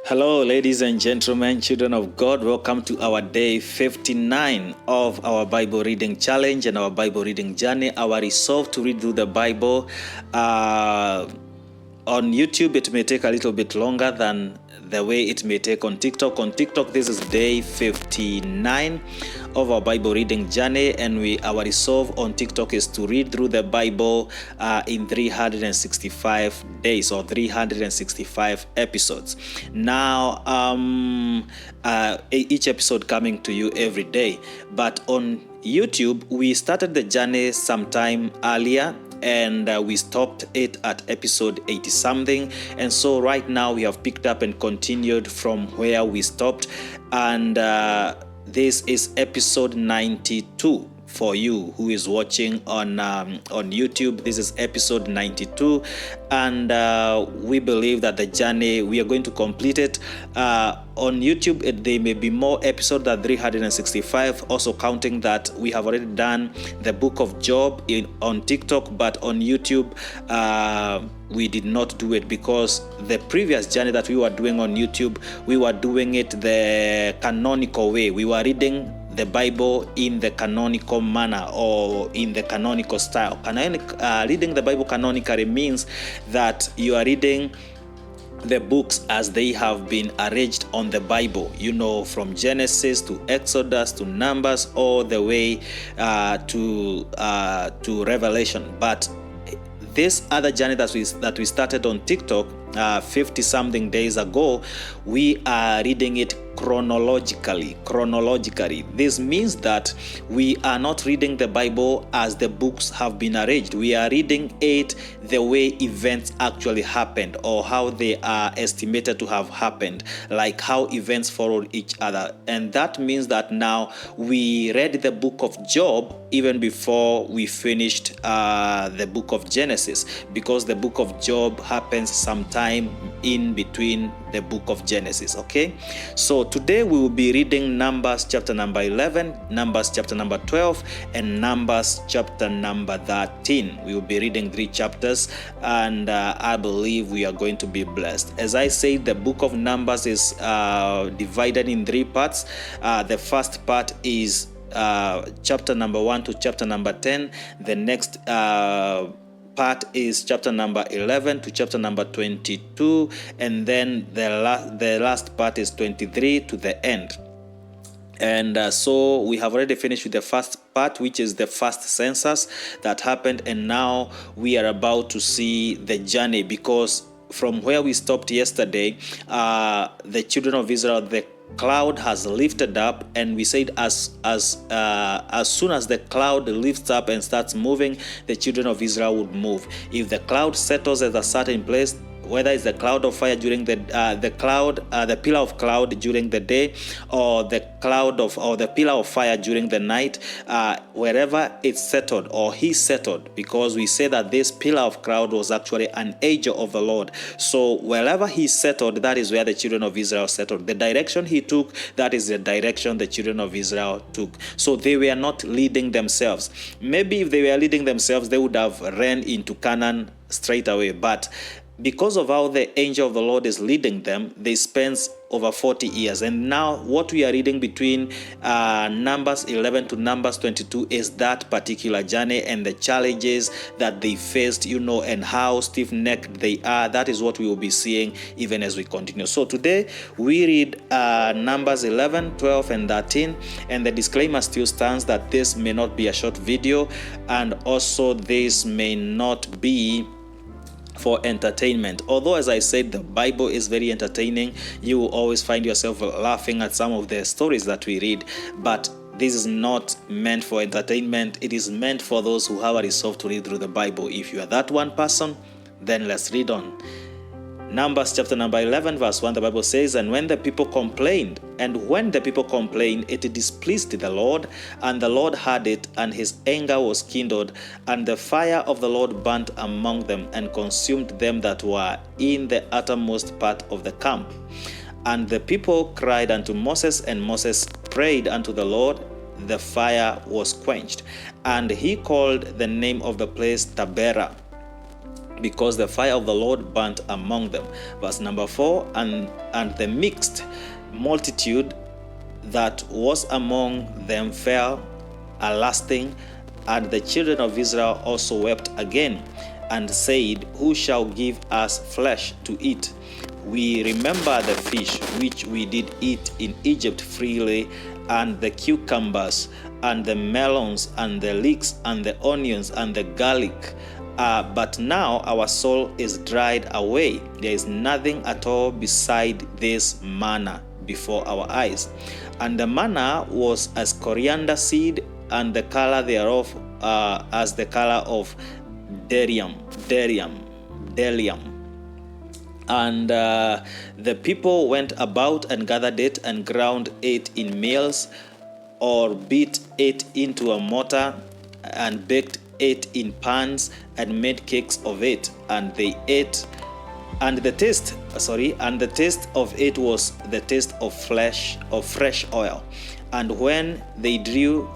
Hello, ladies and gentlemen, children of God. Welcome to our day 59 of our Bible reading challenge and our Bible reading journey. Our resolve to read through the Bible. On YouTube, it may take a little bit longer than the way it may take on TikTok. On TikTok, this is day 59 of our Bible reading journey, and our resolve on TikTok is to read through the Bible in 365 days or 365 episodes. Now, each episode coming to you every day, but on YouTube, we started the journey sometime earlier, and we stopped it at episode 80 something, and so right now we have picked up and continued from where we stopped, and this is episode 92 for you who is watching on YouTube. This is episode 92, and we believe that the journey we are going to complete it. On YouTube, there may be more episodes than 365, also counting that we have already done the book of Job on TikTok, but on YouTube we did not do it because the previous journey that we were doing on YouTube, we were doing it the canonical way. We were reading the Bible in the canonical manner or in the canonical style. Reading the Bible canonically means that you are reading the books as they have been arranged on the Bible, from Genesis to Exodus to Numbers all the way to Revelation. But this other journey that we started on TikTok 50 something days ago, we are reading it chronologically. This means that we are not reading the Bible as the books have been arranged. We are reading it the way events actually happened, or how they are estimated to have happened, like how events followed each other. And that means that now we read the book of Job even before we finished the book of Genesis, because the book of Job happens sometime in between the book of Genesis. Okay, so today we will be reading Numbers chapter number 11, Numbers chapter number 12, and Numbers chapter number 13. We will be reading 3 chapters, and I believe we are going to be blessed. As I said, the book of Numbers is divided in 3 parts. The first part is chapter number 1 to chapter number 10. The next part is chapter number 11 to chapter number 22, and then the last part is 23 to the end. And so we have already finished with the first part, which is the first census that happened, and now we are about to see the journey, because from where we stopped yesterday, the children of Israel, the cloud has lifted up, and we said as soon as the cloud lifts up and starts moving, the children of Israel would move. If the cloud settles at a certain place, whether it's the cloud of fire during the pillar of cloud during the day, or the pillar of fire during the night, wherever it's settled or he settled, because we say that this pillar of cloud was actually an angel of the Lord. So wherever he settled, that is where the children of Israel settled. The direction he took, that is the direction the children of Israel took. So they were not leading themselves. Maybe if they were leading themselves, they would have ran into Canaan straight away, but because of how the angel of the Lord is leading them, they spend over 40 years. And now what we are reading between Numbers 11 to Numbers 22 is that particular journey and the challenges that they faced, and how stiff-necked they are. That is what we will be seeing even as we continue. So today we read Numbers 11, 12, and 13. And the disclaimer still stands that this may not be a short video, and also this may not be for entertainment. Although, as I said, the Bible is very entertaining, you will always find yourself laughing at some of the stories that we read, but this is not meant for entertainment. It is meant for those who have a resolve to read through the Bible. If you are that one person, then let's read on. Numbers chapter number 11 verse 1, the Bible says, and when the people complained, it displeased the Lord, and the Lord heard it, and his anger was kindled, and the fire of the Lord burnt among them, and consumed them that were in the uttermost part of the camp. And the people cried unto Moses, and Moses prayed unto the Lord. The fire was quenched, and he called the name of the place Taberah. because the fire of the Lord burnt among them. Verse number 4, and the mixed multitude that was among them fell a lasting, and the children of Israel also wept again, and said, Who shall give us flesh to eat? We remember the fish which we did eat in Egypt freely, and the cucumbers, and the melons, and the leeks, and the onions, and the garlic. But now our soul is dried away. There is nothing at all beside this manna before our eyes. And the manna was as coriander seed, and the color thereof as the color of delium. And the people went about and gathered it, and ground it in mills, or beat it into a mortar, and baked it in pans, and made cakes of it. And they ate, and the taste of it was the taste of fresh oil. And when the dew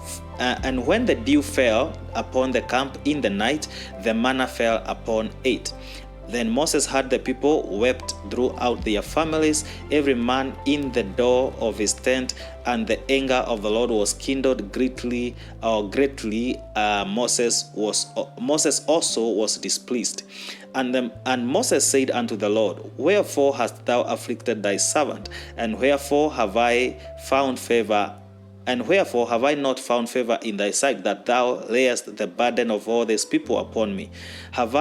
fell upon the camp in the night, the manna fell upon it. Then Moses heard the people wept throughout their families, every man in the door of his tent, and the anger of the Lord was kindled greatly. Moses also was displeased. And Moses said unto the Lord, Wherefore hast thou afflicted thy servant? And wherefore have I not found favor in thy sight, that thou layest the burden of all these people upon me? Have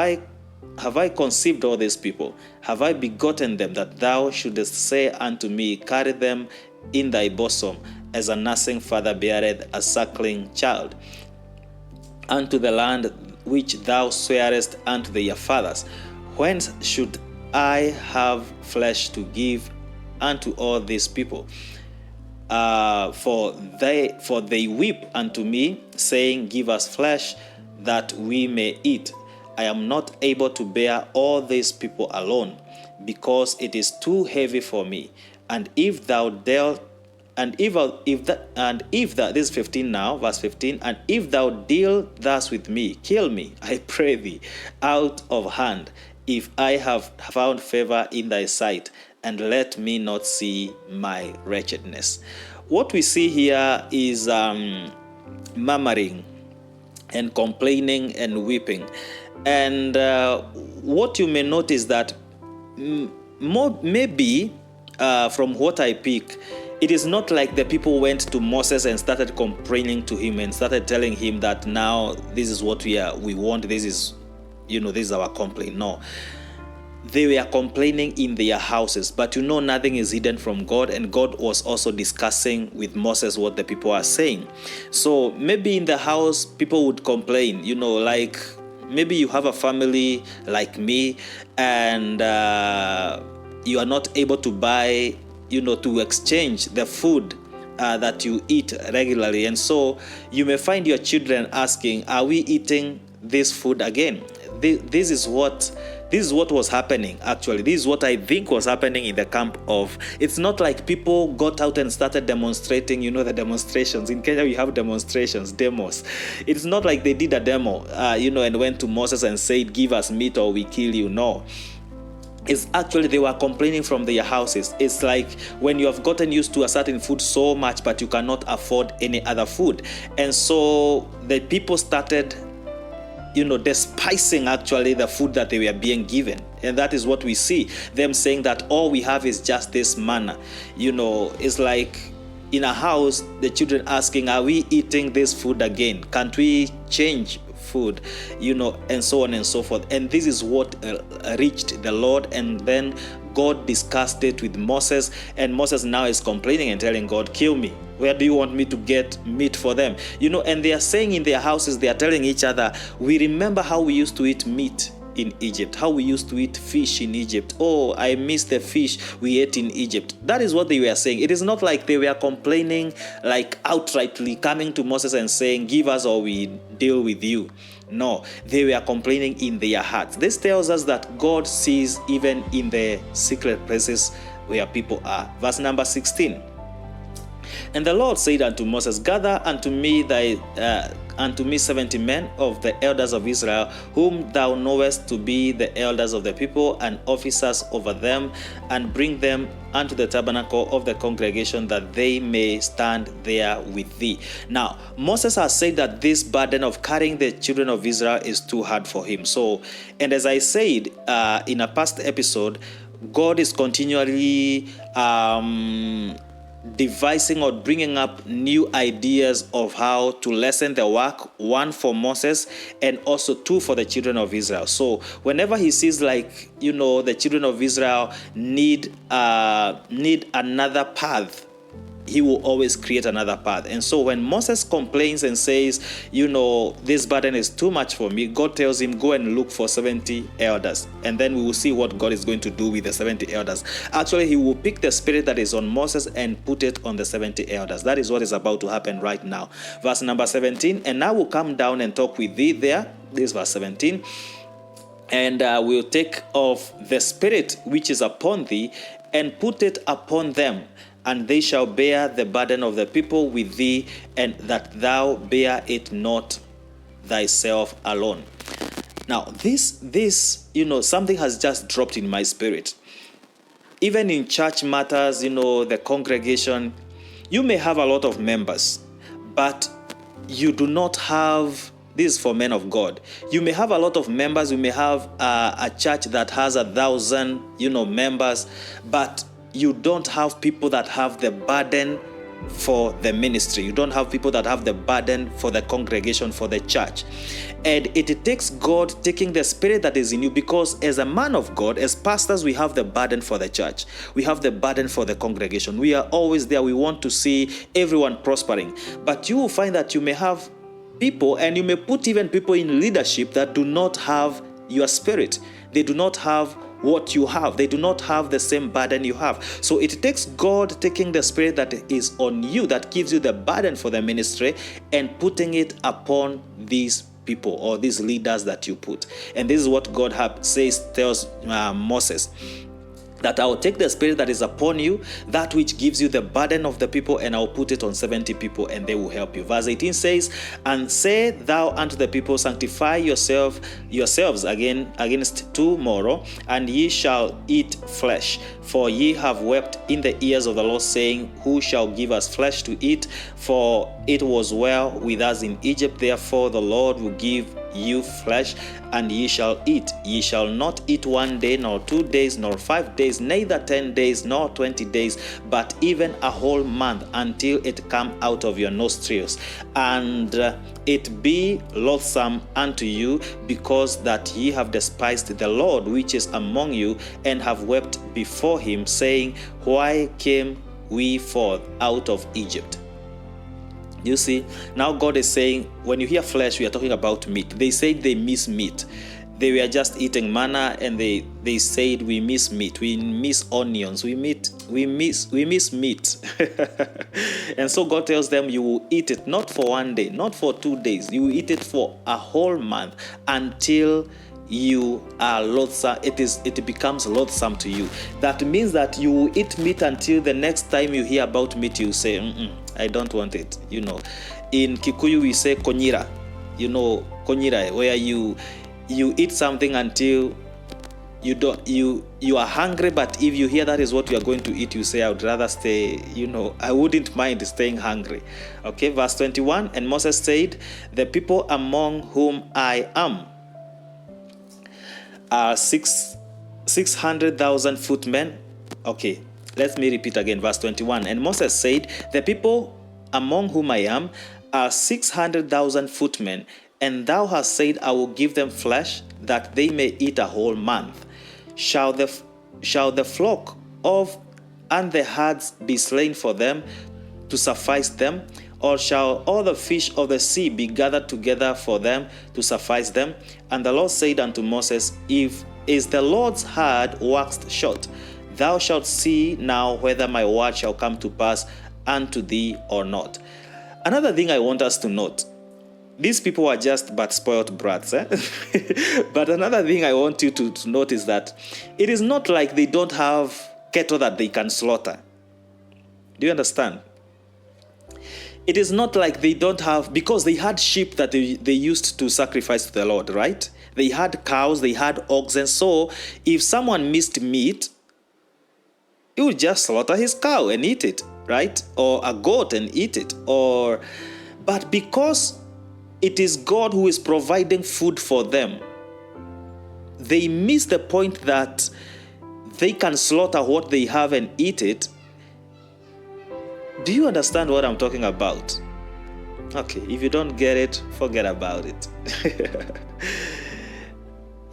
I conceived all these people? Have I begotten them, that thou shouldest say unto me, Carry them in thy bosom, as a nursing father beareth a suckling child, unto the land which thou swearest unto their fathers? Whence should I have flesh to give unto all these people? For they weep unto me, saying, Give us flesh, that we may eat. I am not able to bear all these people alone, because it is too heavy for me. And if thou this is 15 now, verse 15, and if thou deal thus with me, kill me, I pray thee, out of hand, if I have found favor in thy sight, and let me not see my wretchedness. What we see here is murmuring and complaining and weeping. And what you may notice that maybe from what I pick, it is not like the people went to Moses and started complaining to him and started telling him that now this is what we want, this is our complaint. No. They were complaining in their houses, but nothing is hidden from God, and God was also discussing with Moses what the people are saying. So maybe in the house, people would complain, like maybe you have a family like me, and you are not able to buy, to exchange the food that you eat regularly. And so you may find your children asking, are we eating this food again? This is what was happening, actually. This is what I think was happening in the camp of... It's not like people got out and started demonstrating, the demonstrations. In Kenya, we have demonstrations, demos. It's not like they did a demo, and went to Moses and said, give us meat or we kill you. No. It's actually they were complaining from their houses. It's like when you have gotten used to a certain food so much, but you cannot afford any other food. And so the people started despising actually the food that they were being given. And that is what we see, them saying that all we have is just this manna. It's like in a house, the children asking, are we eating this food again? Can't we change food? And so on and so forth. And this is what reached the Lord. And then God discussed it with Moses, and Moses now is complaining and telling God, kill me. Where do you want me to get meat for them? And they are saying in their houses, they are telling each other, we remember how we used to eat meat in Egypt, how we used to eat fish in Egypt. Oh, I miss the fish we ate in Egypt. That is what they were saying. It is not like they were complaining, like outrightly coming to Moses and saying, give us or we deal with you. No, they were complaining in their hearts. This tells us that God sees even in the secret places where people are. Verse number 16. And the Lord said unto Moses, gather unto me unto me 70 men of the elders of Israel, whom thou knowest to be the elders of the people and officers over them, and bring them unto the tabernacle of the congregation, that they may stand there with thee. Now, Moses has said that this burden of carrying the children of Israel is too hard for him. So, and as I said in a past episode, God is continually devising or bringing up new ideas of how to lessen the work, one for Moses and also two for the children of Israel. So whenever he sees, like, the children of Israel need another path, he will always create another path. And so when Moses complains and says, this burden is too much for me, God tells him, go and look for 70 elders. And then we will see what God is going to do with the 70 elders. Actually, he will pick the spirit that is on Moses and put it on the 70 elders. That is what is about to happen right now. Verse number 17, and I will come down and talk with thee there. This is verse 17. And will take of the spirit which is upon thee and put it upon them, and they shall bear the burden of the people with thee, and that thou bear it not thyself alone. Now, this something has just dropped in my spirit. Even in church matters, the congregation, you may have a lot of members, but you do not have, this is for men of God, you may have a lot of members, you may have a church that has 1,000, members, but you don't have people that have the burden for the ministry. You don't have people that have the burden for the congregation, for the church. And it takes God taking the spirit that is in you, because as a man of God, as pastors, we have the burden for the church. We have the burden for the congregation. We are always there. We want to see everyone prospering. But you will find that you may have people, and you may put even people in leadership that do not have your spirit. They do not have what you have. They do not have the same burden you have. So it takes God taking the spirit that is on you, that gives you the burden for the ministry, and putting it upon these people or these leaders that you put. And this is what God tells Moses, that I will take the spirit that is upon you, that which gives you the burden of the people, and I will put it on 70 people, and they will help you. Verse 18 says, and say thou unto the people, sanctify yourselves against tomorrow, and ye shall eat flesh. For ye have wept in the ears of the Lord, saying, who shall give us flesh to eat? For it was well with us in Egypt. Therefore the Lord will give you flesh, and ye shall eat. Ye shall not eat 1 day, nor 2 days, nor 5 days, neither 10 days, nor 20 days, but even a whole month, until it come out of your nostrils, and it be loathsome unto you, because that ye have despised the Lord which is among you, and have wept before him, saying, why came we forth out of Egypt? You see, now God is saying, when you hear flesh, we are talking about meat. They said they miss meat. They were just eating manna, and they said, we miss meat, we miss onions, we miss meat. And so God tells them, you will eat it not for 1 day, not for 2 days. You will eat it for a whole month, until you are loathsome. It becomes loathsome to you. That means that you will eat meat until the next time you hear about meat, you say, I don't want it. In Kikuyu we say konyira. Konyira, where you eat something until you are hungry, but if you hear that is what you are going to eat, you say, I would rather stay, I wouldn't mind staying hungry. Okay, verse 21, and Moses said, the people among whom I am are 600,000 footmen. Okay, let me repeat again, verse 21. And Moses said, the people among whom I am are 600,000 footmen, and thou hast said, I will give them flesh, that they may eat a whole month. Shall the flock and the herds be slain for them to suffice them? Or shall all the fish of the sea be gathered together for them to suffice them? And the Lord said unto Moses, if is the Lord's heart waxed short, thou shalt see now whether my word shall come to pass unto thee or not. Another thing I want us to note, these people are just but spoiled brats. But another thing I want you to note is that it is not like they don't have cattle that they can slaughter. Do you understand? it is not like they don't have, because they had sheep that they used to sacrifice to the Lord, right? They had cows, they had oxen. So if someone missed meat, he would just slaughter his cow and eat it, right? Or a goat and eat it. But because it is God who is providing food for them, they miss the point that they can slaughter what they have and eat it. Do you understand what I'm talking about? Okay, if you don't get it, forget about it.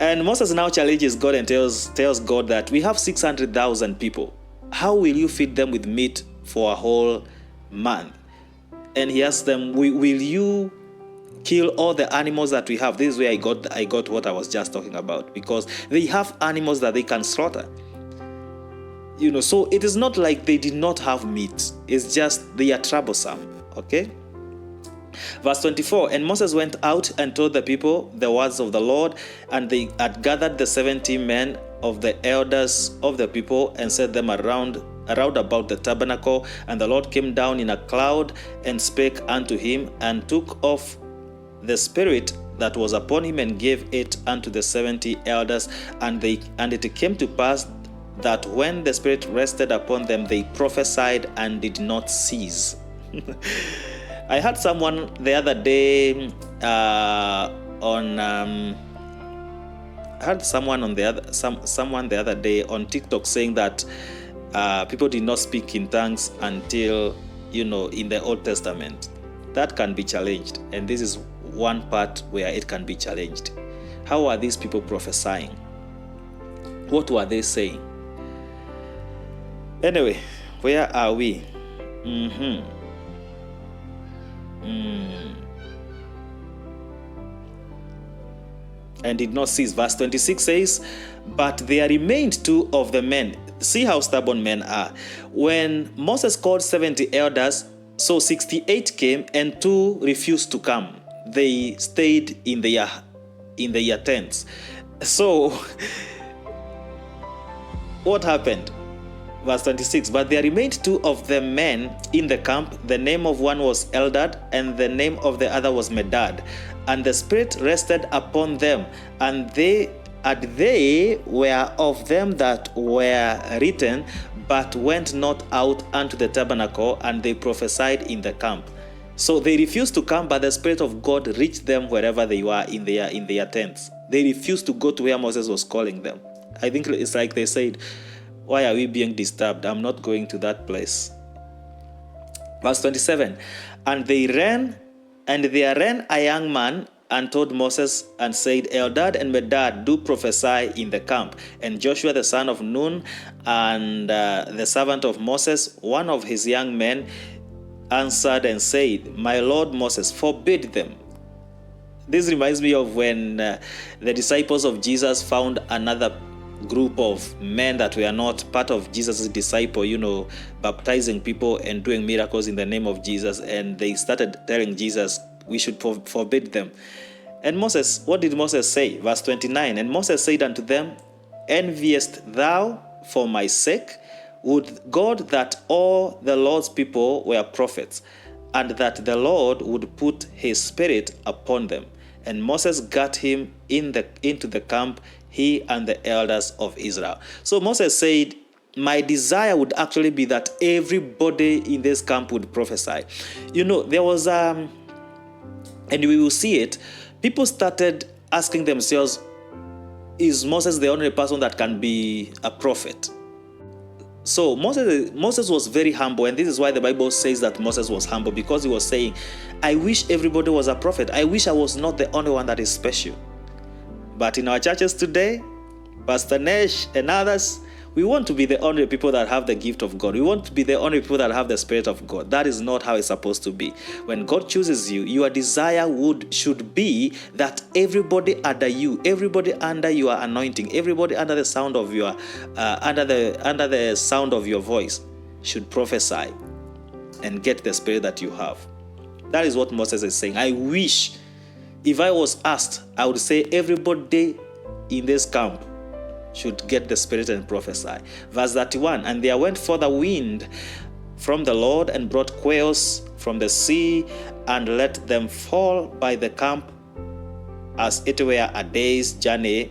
And Moses now challenges God and tells God that we have 600,000 people. How will you feed them with meat for a whole month? And he asks them, will you kill all the animals that we have? This is where I got what I was just talking about, because they have animals that they can slaughter. So it is not like they did not have meat. It's just they are troublesome. Okay? Verse 24, and Moses went out and told the people the words of the Lord, and they had gathered the 70 men of the elders of the people and set them around about the tabernacle. And the Lord came down in a cloud and spake unto him, and took off the spirit that was upon him and gave it unto the 70 elders. And it came to pass that when the Spirit rested upon them, they prophesied and did not cease. I had someone the other day someone the other day on TikTok saying that people did not speak in tongues until in the Old Testament. That can be challenged, and this is one part where it can be challenged. How are these people prophesying? What were they saying? Anyway, where are we? And did not cease. Verse 26 says, but there remained 2 of the men. See how stubborn men are. When Moses called 70 elders, so 68 came and 2 refused to come. They stayed in their tents. So what happened? Verse 26, but there remained 2 of the men in the camp. The name of one was Eldad, and the name of the other was Medad. And the Spirit rested upon them, and they were of them that were written, but went not out unto the tabernacle, and they prophesied in the camp. So they refused to come, but the Spirit of God reached them wherever they were in their tents. They refused to go to where Moses was calling them. I think it's like they said, why are we being disturbed? I'm not going to that place. Verse 27, and there ran a young man and told Moses and said, Eldad and Medad do prophesy in the camp. And Joshua the son of Nun and the servant of Moses, one of his young men, answered and said, my Lord Moses, forbid them. This reminds me of when the disciples of Jesus found another group of men that were not part of Jesus' disciple, baptizing people and doing miracles in the name of Jesus. And they started telling Jesus, we should forbid them. And Moses, what did Moses say? Verse 29, and Moses said unto them, enviest thou for my sake? Would God that all the Lord's people were prophets, and that the Lord would put his Spirit upon them. And Moses got him into the camp, he and the elders of Israel. So Moses said, my desire would actually be that everybody in this camp would prophesy. There was, and we will see it, people started asking themselves, is Moses the only person that can be a prophet? So Moses was very humble, and this is why the Bible says that Moses was humble, because he was saying, I wish everybody was a prophet. I wish I was not the only one that is special. But in our churches today, Pastor Nesh and others, we want to be the only people that have the gift of God. We want to be the only people that have the Spirit of God. That is not how it's supposed to be. When God chooses you, your desire should be that everybody under you, everybody under your anointing, everybody under the sound of your under the sound of your voice should prophesy and get the Spirit that you have. That is what Moses is saying. I wish, if I was asked, I would say everybody in this camp should get the Spirit and prophesy. Verse 31, and there went forth a wind from the Lord and brought quails from the sea, and let them fall by the camp, as it were a day's journey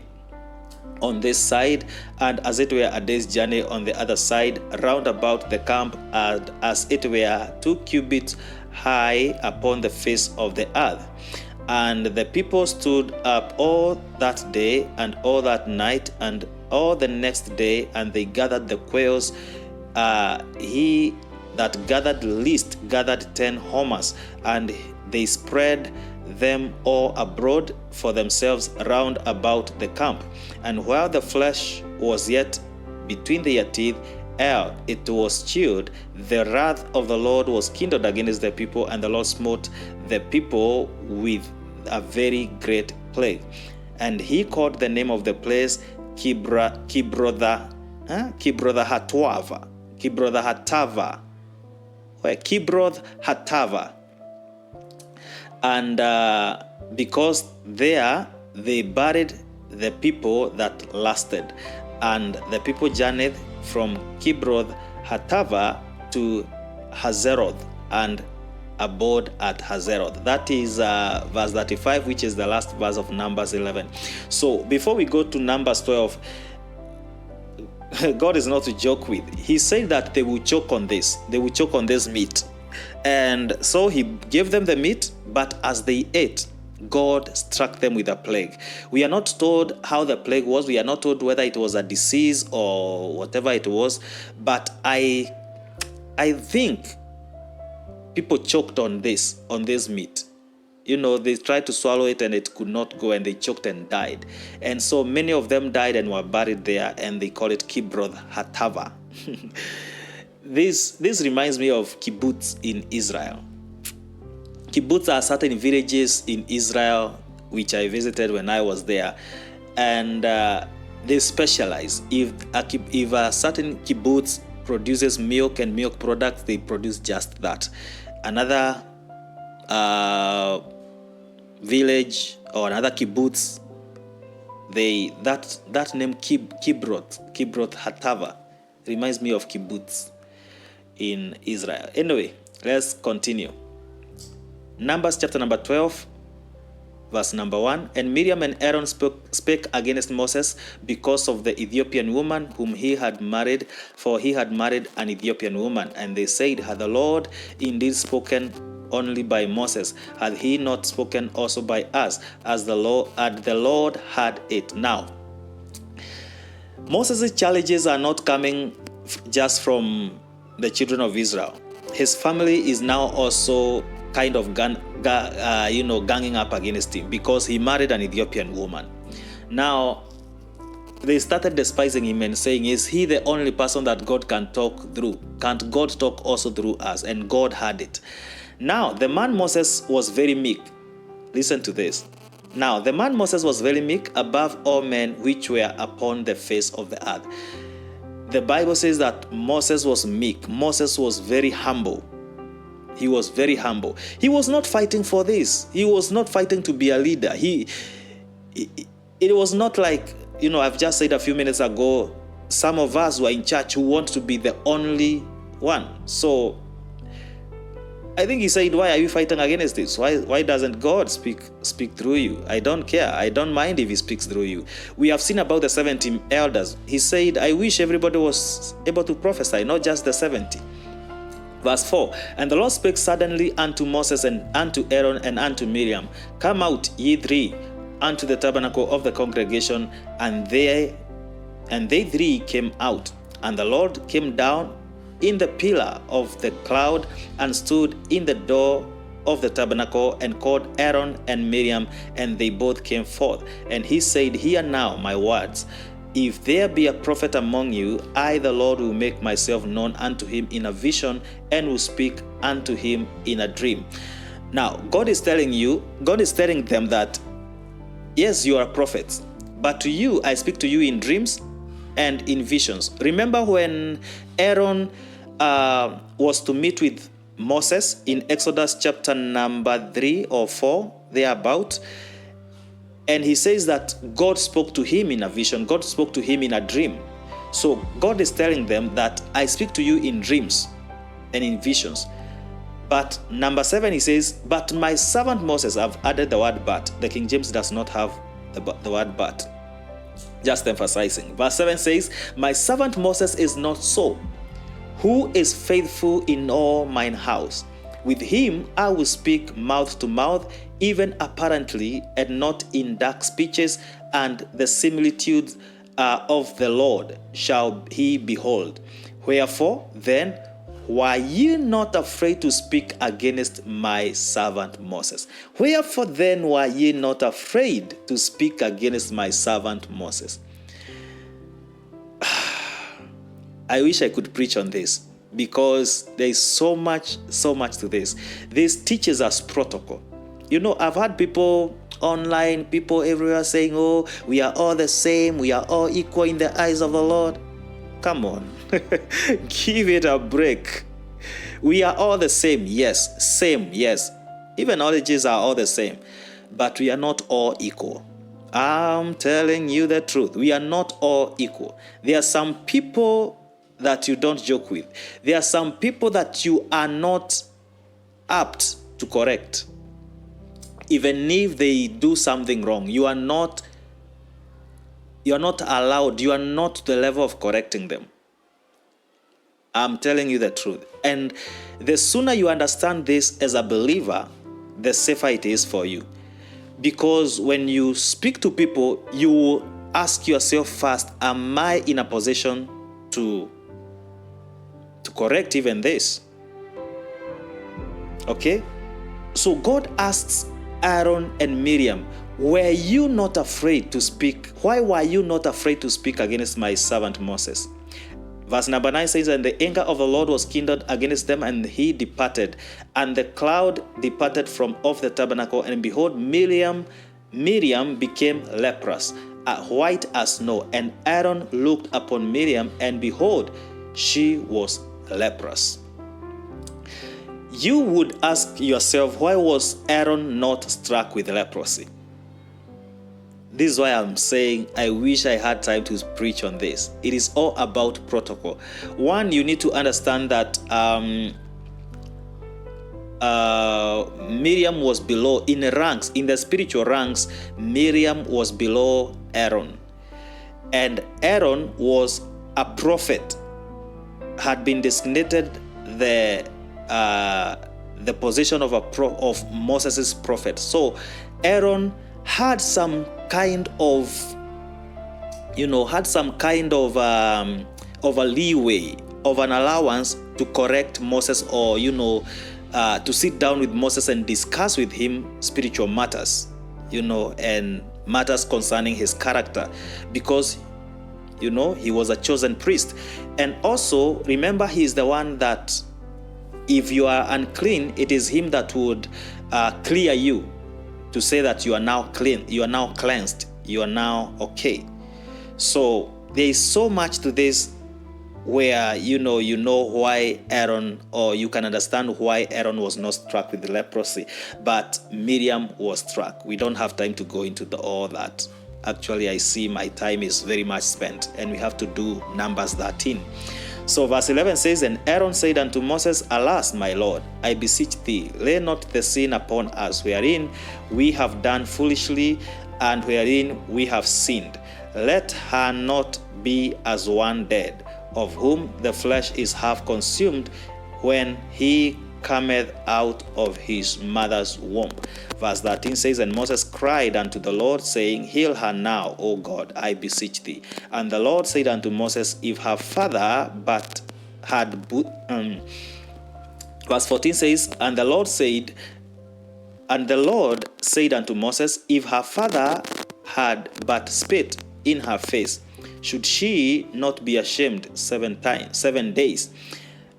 on this side, and as it were a day's journey on the other side, round about the camp, and as it were 2 cubits high upon the face of the earth. And the people stood up all that day and all that night and all the next day, and they gathered the quails. He that gathered least gathered 10 homers, and they spread them all abroad for themselves round about the camp. And while the flesh was yet between their teeth, ere it was chilled, the wrath of the Lord was kindled against the people, and the Lord smote the people with a very great plague. And he called the name of the place Kibroth Hatava. And because there they buried the people that lasted. And the people journeyed from Kibroth Hatava to Hazeroth and abode at Hazeroth. That is verse 35, which is the last verse of Numbers 11. So before we go to Numbers 12, God is not to joke with. He said that they will choke on this. They will choke on this meat. And so he gave them the meat, but as they ate, God struck them with a plague. We are not told how the plague was. We are not told whether it was a disease or whatever it was. But I think people choked on this meat. They tried to swallow it and it could not go, and they choked and died. And so many of them died and were buried there, and they call it Kibroth Hatava. This reminds me of kibbutz in Israel. Kibbutz are certain villages in Israel which I visited when I was there, and they specialize. If a certain kibbutz produces milk and milk products, they produce just that. Another village or another kibbutz, that name Kibroth Hatava reminds me of kibbutz in Israel. Anyway, let's continue. Numbers chapter number 12, verse number 1. And Miriam and Aaron spake against Moses because of the Ethiopian woman whom he had married, for he had married an Ethiopian woman. And they said, had the Lord indeed spoken only by Moses? Had he not spoken also by us, as the Lord had it? Now, Moses' challenges are not coming just from the children of Israel. His family is now also kind of ganging up against him because he married an Ethiopian woman. Now, they started despising him and saying, is he the only person that God can talk through? Can't God talk also through us? And God had it. Now, the man Moses was very meek. Listen to this. Now, the man Moses was very meek above all men which were upon the face of the earth. The Bible says that Moses was meek. Moses was very humble. He was very humble. He was not fighting for this. He was not fighting to be a leader. It was not like, I've just said a few minutes ago, some of us who are in church who want to be the only one. So I think he said, why are you fighting against this? Why doesn't God speak through you? I don't care. I don't mind if he speaks through you. We have seen about the 70 elders. He said, I wish everybody was able to prophesy, not just the 70. Verse 4, and the Lord spake suddenly unto Moses and unto Aaron and unto Miriam, come out, ye three, unto the tabernacle of the congregation. And they three came out. And the Lord came down in the pillar of the cloud and stood in the door of the tabernacle and called Aaron and Miriam, and they both came forth. And he said, hear now my words. If there be a prophet among you, I, the Lord, will make myself known unto him in a vision and will speak unto him in a dream. Now, God is telling them that, yes, you are prophets, but to you, I speak to you in dreams and in visions. Remember when Aaron was to meet with Moses in Exodus chapter number 3 or 4, thereabout. And he says that God spoke to him in a vision. God spoke to him in a dream. So God is telling them that I speak to you in dreams and in visions. But number 7, he says, but my servant Moses, I've added the word but. The King James does not have the word but. Just emphasizing. Verse 7 says, my servant Moses is not so, who is faithful in all mine house. With him I will speak mouth to mouth, even apparently, and not in dark speeches, and the similitudes of the Lord shall he behold. Wherefore then were ye not afraid to speak against my servant Moses? Wherefore then were ye not afraid to speak against my servant Moses? I wish I could preach on this, because there is so much to this. This teaches us protocol. You know, I've had people online, people everywhere saying, oh, we are all the same, we are all equal in the eyes of the Lord. Come on, give it a break. We are all the same, yes, same, yes. Even knowledges are all the same, but we are not all equal. I'm telling you the truth. We are not all equal. There are some people that you don't joke with. There are some people that you are not apt to correct. Even if they do something wrong, you are not allowed, you are not to the level of correcting them. I'm telling you the truth. And the sooner you understand this as a believer, the safer it is for you. Because when you speak to people, you ask yourself first, am I in a position to correct even this? Okay? So God asks Aaron and Miriam, were you not afraid to speak? Why were you not afraid to speak against my servant Moses? Verse number 9 says, and the anger of the Lord was kindled against them, and he departed. And the cloud departed from off the tabernacle, and behold, Miriam became leprous, white as snow. And Aaron looked upon Miriam, and behold, she was leprous. You would ask yourself, why was Aaron not struck with leprosy? This is why I'm saying I wish I had time to preach on this. It is all about protocol. One, you need to understand that Miriam was below in the ranks, in the spiritual ranks. Miriam was below Aaron, and Aaron was a prophet, had been designated the position of Moses' prophet. So Aaron had some kind of a leeway, of an allowance to correct Moses, or to sit down with Moses and discuss with him spiritual matters, and matters concerning his character, because he was a chosen priest. And also remember, he is the one that if you are unclean, it is him that would clear you, to say that you are now clean, you are now cleansed, you are now okay. So there is so much to this, where you know why Aaron, or you can understand why Aaron was not struck with leprosy, but Miriam was struck. We don't have time to go into all that. Actually, I see my time is very much spent, and we have to do Numbers 13. So verse 11 says, and Aaron said unto Moses, alas, my Lord, I beseech thee, lay not the sin upon us, wherein we have done foolishly, and wherein we have sinned. Let her not be as one dead, of whom the flesh is half consumed, when he cometh out of his mother's womb. Verse 13 says, and Moses cried unto the Lord, saying, heal her now, O God, I beseech thee. And the Lord said unto Moses, if her father but had verse 14 says, and the Lord said unto Moses, if her father had but spit in her face, should she not be ashamed 7 days?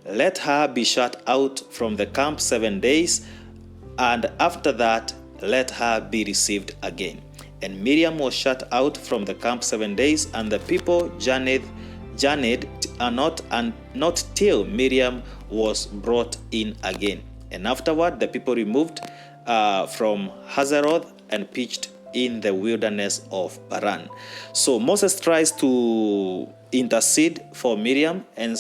Let her be shut out from the camp 7 days, and after that let her be received again. And Miriam was shut out from the camp 7 days, and the people journeyed not till Miriam was brought in again. And afterward the people removed from Hazeroth and pitched in the wilderness of Paran. So Moses tries to intercede for Miriam, and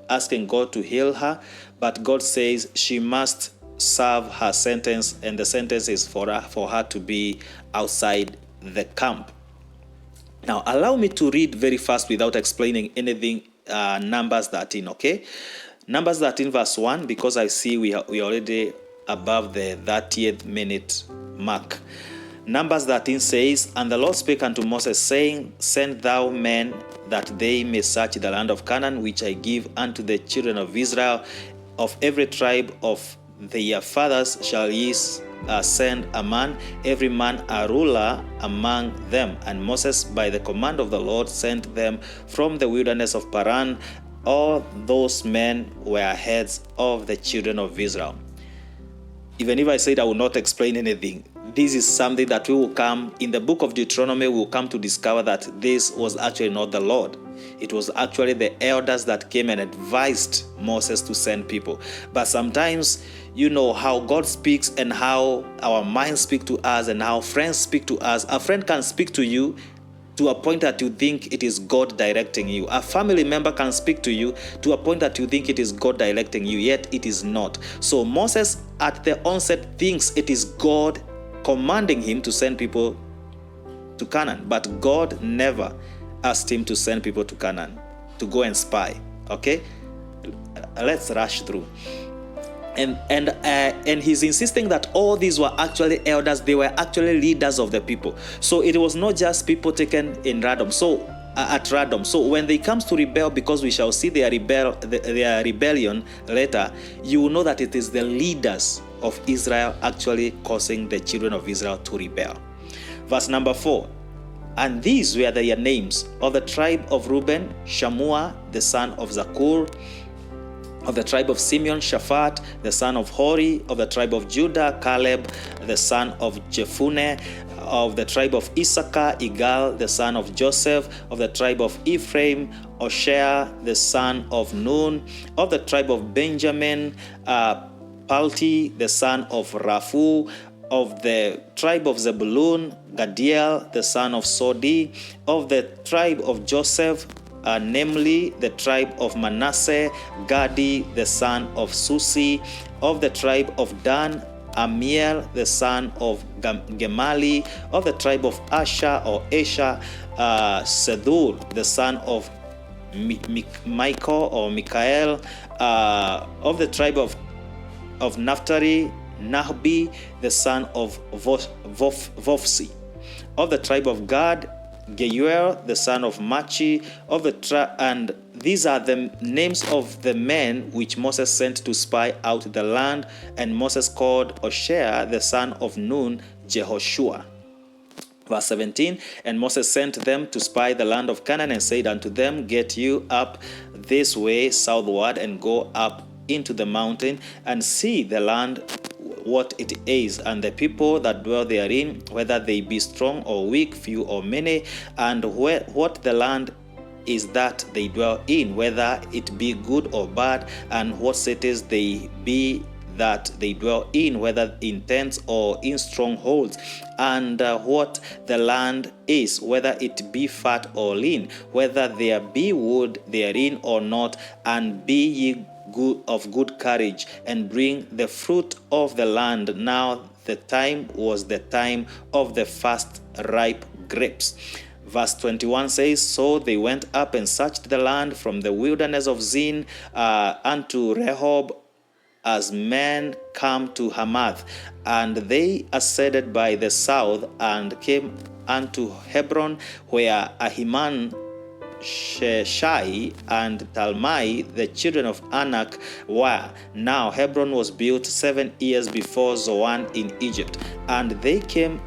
asking God to heal her, but God says she must serve her sentence, and the sentence is for her to be outside the camp. Now, allow me to read very fast without explaining anything. Numbers 13, okay? Numbers 13 verse 1, because I see we are already above the 30th minute mark. Numbers 13 says, And the Lord spake unto Moses, saying, Send thou men that they may search the land of Canaan, which I give unto the children of Israel. Of every tribe of their fathers shall ye send a man, every man a ruler among them. And Moses, by the command of the Lord, sent them from the wilderness of Paran. All those men were heads of the children of Israel. Even if I said I will not explain anything, this is something that we will come, in the book of Deuteronomy, we will come to discover that this was actually not the Lord. It was actually the elders that came and advised Moses to send people. But sometimes, you know how God speaks and how our minds speak to us and how friends speak to us. A friend can speak to you to a point that you think it is God directing you. A family member can speak to you to a point that you think it is God directing you, yet it is not. So Moses at the onset thinks it is God commanding him to send people to Canaan, but God never asked him to send people to Canaan to go and spy. Okay, let's rush through. And he's insisting that all these were actually elders. They were actually leaders of the people. So it was not just people taken in random. So at random. So when they comes to rebel, because we shall see their rebellion later, you will know that it is the leaders of Israel actually causing the children of Israel to rebel. Verse number 4. And these were their names: of the tribe of Reuben, Shammua the son of Zakur; of the tribe of Simeon, Shaphat the son of Hori; of the tribe of Judah, Caleb the son of Jephunneh; of the tribe of Issachar, Igal the son of Joseph; of the tribe of Ephraim, Hoshea the son of Nun; of the tribe of Benjamin, Palti the son of Raphu; of the tribe of Zebulun, Gadiel the son of Sodi; of the tribe of Joseph, namely the tribe of Manasseh, Gadi the son of Susi; of the tribe of Dan, Amiel the son of Gemali; of the tribe of Asher or Asher, Sedur the son of Michael or Mikael; of the tribe of Naphtali, Nahbi the son of Vophsi; of the tribe of Gad, Geuel the son of Machi; of the and these are the names of the men which Moses sent to spy out the land. And Moses called Hoshea the son of Nun Jehoshua. Verse 17. And Moses sent them to spy the land of Canaan, and said unto them, Get you up this way southward, and go up into the mountain, and see the land what it is, and the people that dwell therein, whether they be strong or weak, few or many, and what the land is that they dwell in, whether it be good or bad, and what cities they be that they dwell in, whether in tents or in strongholds, and what the land is, whether it be fat or lean, whether there be wood therein or not, and be ye good of good courage, and bring the fruit of the land. Now the time was the time of the first ripe grapes. Verse 21 says, So they went up and searched the land from the wilderness of Zin unto Rehob, as men come to Hamath. And they ascended by the south, and came unto Hebron, where Ahiman, Sheshai, and Talmai, the children of Anak, were. Now Hebron was built 7 years before Zoan in Egypt. And they came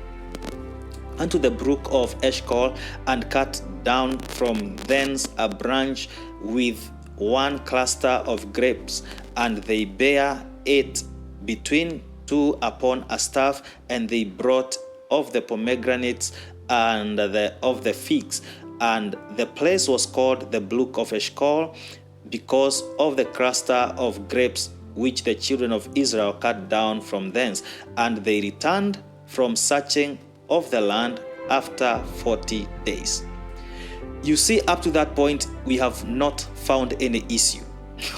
unto the brook of Eshcol, and cut down from thence a branch with one cluster of grapes, and they bare it between two upon a staff, and they brought of the pomegranates and of the figs. And the place was called the brook of Eshcol, because of the cluster of grapes which the children of Israel cut down from thence. And they returned from searching of the land after 40 days. You see, up to that point, we have not found any issue.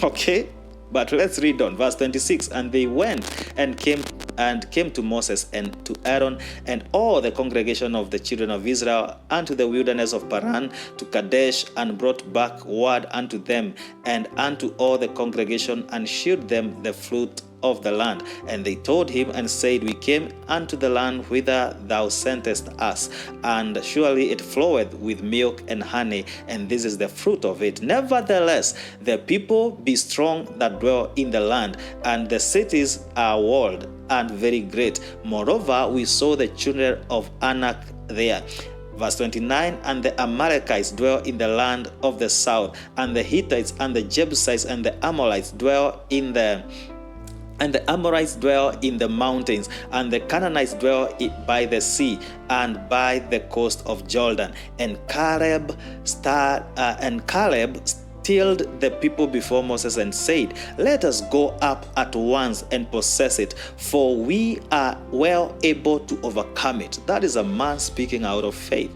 Okay? But let's read on verse 26. And they went and came to Moses and to Aaron and all the congregation of the children of Israel unto the wilderness of Paran to Kadesh, and brought back word unto them and unto all the congregation, and shewed them the fruit of the land. And they told him and said, We came unto the land whither thou sentest us, and surely it floweth with milk and honey, and this is the fruit of it. Nevertheless, the people be strong that dwell in the land, and the cities are walled and very great. Moreover, we saw the children of Anak there. Verse 29, and the Amalekites dwell in the land of the south, and the Hittites and the Jebusites and the Amorites dwell in the mountains, and the Canaanites dwell by the sea and by the coast of Jordan. And Caleb stilled the people before Moses and said, Let us go up at once and possess it, for we are well able to overcome it. That is a man speaking out of faith.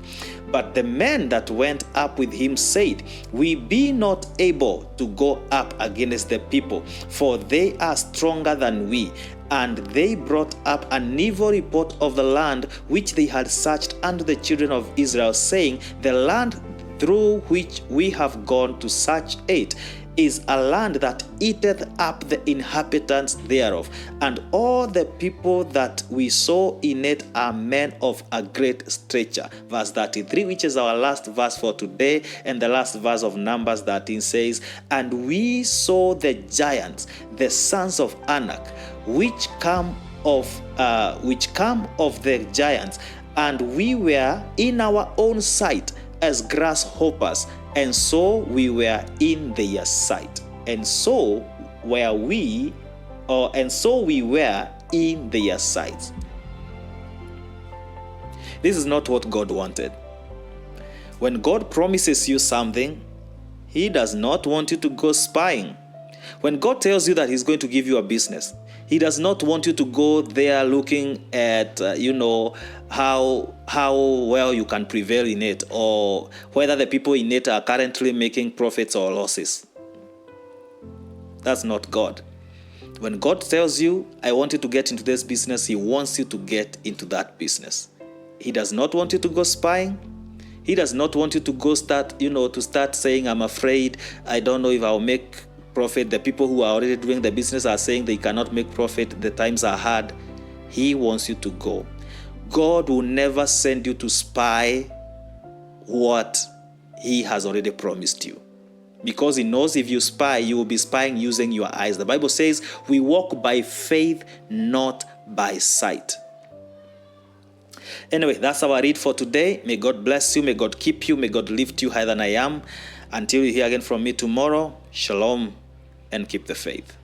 But the men that went up with him said, We be not able to go up against the people, for they are stronger than we. And they brought up an evil report of the land which they had searched unto the children of Israel, saying, The land through which we have gone to search it is a land that eateth up the inhabitants thereof, and all the people that we saw in it are men of a great stature. Verse 33, which is our last verse for today, and the last verse of Numbers 13 says, And we saw the giants, the sons of Anak, which come of the giants, and we were in our own sight as grasshoppers, and so we were in their sight. And so were we in their sight. This is not what God wanted. When God promises you something, He does not want you to go spying. When God tells you that He's going to give you a business, He does not want you to go there looking at, how well you can prevail in it, or whether the people in it are currently making profits or losses. That's not God. When God tells you, I want you to get into this business, He wants you to get into that business. He does not want you to go spying. He does not want you to go start saying, I'm afraid, I don't know if I'll make profit. The people who are already doing the business are saying they cannot make profit. The times are hard. He wants you to go. God will never send you to spy what He has already promised you, because He knows if you spy, you will be spying using your eyes. The Bible says we walk by faith, not by sight. Anyway, that's our read for today. May God bless you. May God keep you. May God lift you higher than I am. Until you hear again from me tomorrow, shalom and keep the faith.